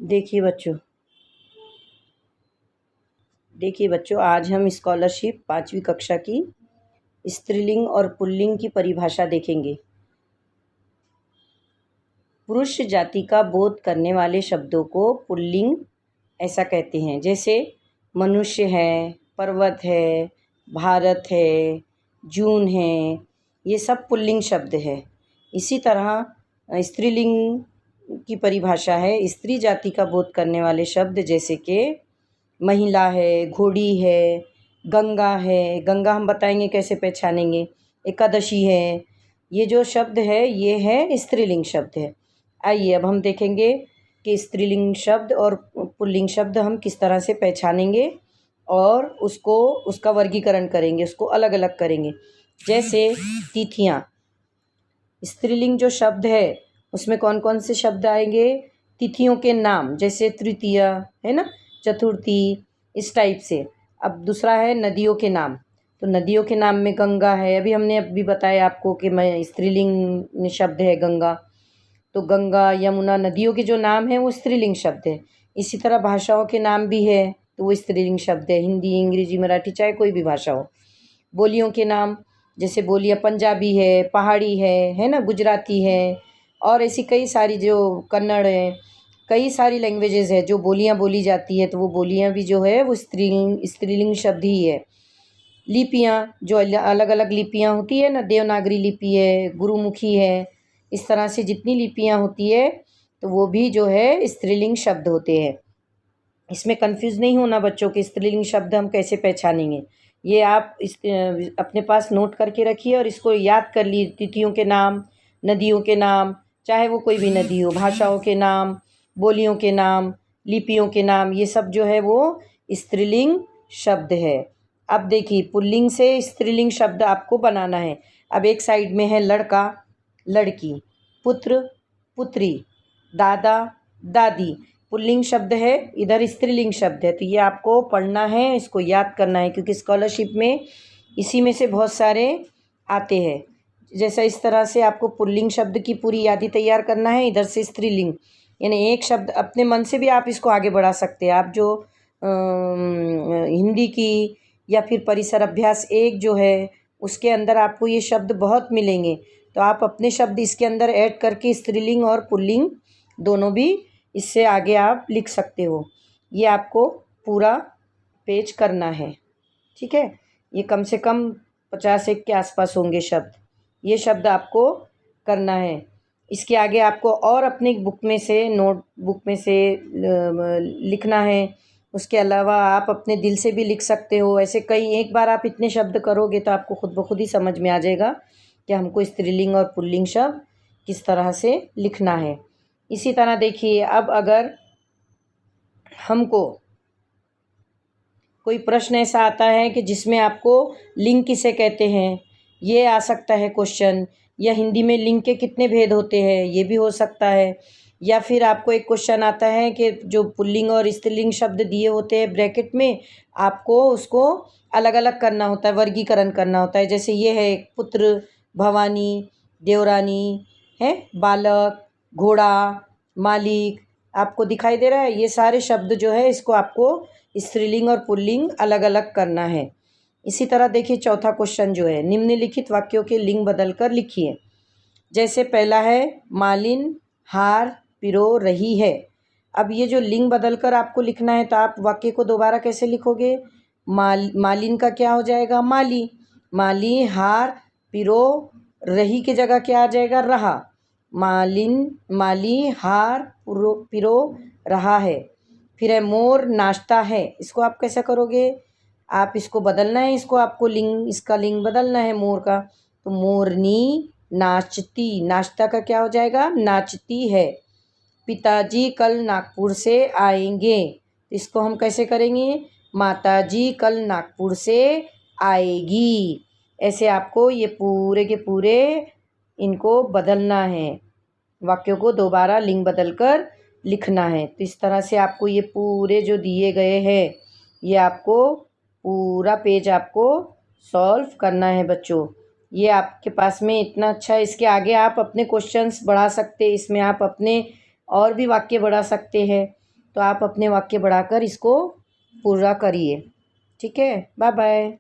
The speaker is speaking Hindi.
देखिए बच्चों, आज हम स्कॉलरशिप 5वीं कक्षा की स्त्रीलिंग और पुल्लिंग की परिभाषा देखेंगे। पुरुष जाति का बोध करने वाले शब्दों को पुल्लिंग ऐसा कहते हैं, जैसे मनुष्य है, पर्वत है, भारत है, जून है, ये सब पुल्लिंग शब्द है। इसी तरह स्त्रीलिंग की परिभाषा है, स्त्री जाति का बोध करने वाले शब्द जैसे कि महिला है, घोड़ी है, गंगा है। गंगा हम बताएंगे कैसे पहचानेंगे। एकादशी है। ये जो शब्द है ये है स्त्रीलिंग शब्द है। आइए अब हम देखेंगे कि स्त्रीलिंग शब्द और पुल्लिंग शब्द हम किस तरह से पहचानेंगे और उसका वर्गीकरण करेंगे, उसको अलग अलग करेंगे। जैसे तिथियाँ, स्त्रीलिंग जो शब्द है उसमें कौन कौन से शब्द आएंगे? तिथियों के नाम, जैसे तृतीया है ना, चतुर्थी, इस टाइप से। अब दूसरा है नदियों के नाम, तो नदियों के नाम में गंगा है। अभी बताया आपको कि मैं स्त्रीलिंग शब्द है गंगा, तो गंगा, यमुना, नदियों के जो नाम है वो स्त्रीलिंग शब्द है। इसी तरह भाषाओं के नाम भी है तो वो स्त्रीलिंग शब्द है, हिंदी, अंग्रेजी, मराठी, चाहे कोई भी भाषा हो। बोलियों के नाम, जैसे बोलियाँ पंजाबी है, पहाड़ी है ना, गुजराती है, और ऐसी कई सारी जो कन्नड़ है, कई सारी लैंग्वेजेस है जो बोलियाँ बोली जाती है, तो वो बोलियाँ भी जो है वो स्त्रीलिंग शब्द ही है। लिपियाँ, जो अलग अलग लिपियाँ होती है ना, देवनागरी लिपि है, गुरुमुखी है, इस तरह से जितनी लिपियाँ होती है तो वो भी जो है स्त्रीलिंग शब्द होते हैं। इसमें कंफ्यूज नहीं होना बच्चों के स्त्रीलिंग शब्द हम कैसे पहचानेंगे। ये आप अपने पास नोट करके रखिए और इसको याद कर लीजिए। तिथियों के नाम, नदियों के नाम, चाहे वो कोई भी नदी हो, भाषाओं के नाम, बोलियों के नाम, लिपियों के नाम, ये सब जो है वो स्त्रीलिंग शब्द है। अब देखिए पुल्लिंग से स्त्रीलिंग शब्द आपको बनाना है। अब एक साइड में है लड़का, लड़की, पुत्र, पुत्री, दादा, दादी, पुल्लिंग शब्द है, इधर स्त्रीलिंग शब्द है। तो ये आपको पढ़ना है, इसको याद करना है, क्योंकि स्कॉलरशिप में इसी में से बहुत सारे आते हैं। जैसा इस तरह से आपको पुल्लिंग शब्द की पूरी यादी तैयार करना है, इधर से स्त्रीलिंग, यानी एक शब्द अपने मन से भी आप इसको आगे बढ़ा सकते हैं। आप जो हिंदी की या फिर परिसर अभ्यास 1 जो है उसके अंदर आपको ये शब्द बहुत मिलेंगे, तो आप अपने शब्द इसके अंदर ऐड करके स्त्रीलिंग और पुल्लिंग दोनों भी इससे आगे आप लिख सकते हो। ये आपको पूरा पेज करना है, ठीक है। ये कम से कम 50 के आसपास होंगे शब्द, ये शब्द आपको करना है। इसके आगे आपको और अपनी बुक में से, नोटबुक में से लिखना है। उसके अलावा आप अपने दिल से भी लिख सकते हो। ऐसे एक बार आप इतने शब्द करोगे तो आपको खुद ब खुद ही समझ में आ जाएगा कि हमको स्त्रीलिंग और पुल्लिंग शब्द किस तरह से लिखना है। इसी तरह देखिए, अब अगर हमको कोई प्रश्न ऐसा आता है कि जिसमें आपको लिंग किसे कहते हैं, ये आ सकता है क्वेश्चन, या हिंदी में लिंग के कितने भेद होते हैं, ये भी हो सकता है। या फिर आपको एक क्वेश्चन आता है कि जो पुल्लिंग और स्त्रीलिंग शब्द दिए होते हैं ब्रैकेट में, आपको उसको अलग अलग करना होता है, वर्गीकरण करना होता है। जैसे ये है पुत्र, भवानी, देवरानी है, बालक, घोड़ा, मालिक, आपको दिखाई दे रहा है। ये सारे शब्द जो है इसको आपको स्त्रीलिंग और पुल्लिंग अलग अलग करना है। इसी तरह देखिए चौथा क्वेश्चन जो है, निम्नलिखित वाक्यों के लिंग बदलकर लिखिए। जैसे पहला है मालिन हार पिरो रही है। अब ये जो लिंग बदलकर आपको लिखना है, तो आप वाक्य को दोबारा कैसे लिखोगे? मालिन का क्या हो जाएगा? माली। माली हार पिरो रही की जगह क्या आ जाएगा? रहा। माली हार पिरो रहा है। फिर है मोर नाचता है, इसको आप कैसे करोगे? आप इसको बदलना है, इसको आपको इसका लिंग बदलना है मोर का, तो मोरनी नाचती, नाचता का क्या हो जाएगा? नाचती है। पिताजी कल नागपुर से आएंगे, इसको हम कैसे करेंगे? माताजी कल नागपुर से आएगी। ऐसे आपको ये पूरे के पूरे इनको बदलना है, वाक्यों को दोबारा लिंग बदलकर लिखना है। तो इस तरह से आपको ये पूरे जो दिए गए हैं, ये आपको पूरा पेज आपको सॉल्व करना है बच्चों। ये आपके पास में इतना अच्छा है। इसके आगे आप अपने क्वेश्चंस बढ़ा सकते हैं, इसमें आप अपने और भी वाक्य बढ़ा सकते हैं। तो आप अपने वाक्य बढ़ाकर इसको पूरा करिए। ठीक है, बाय बाय।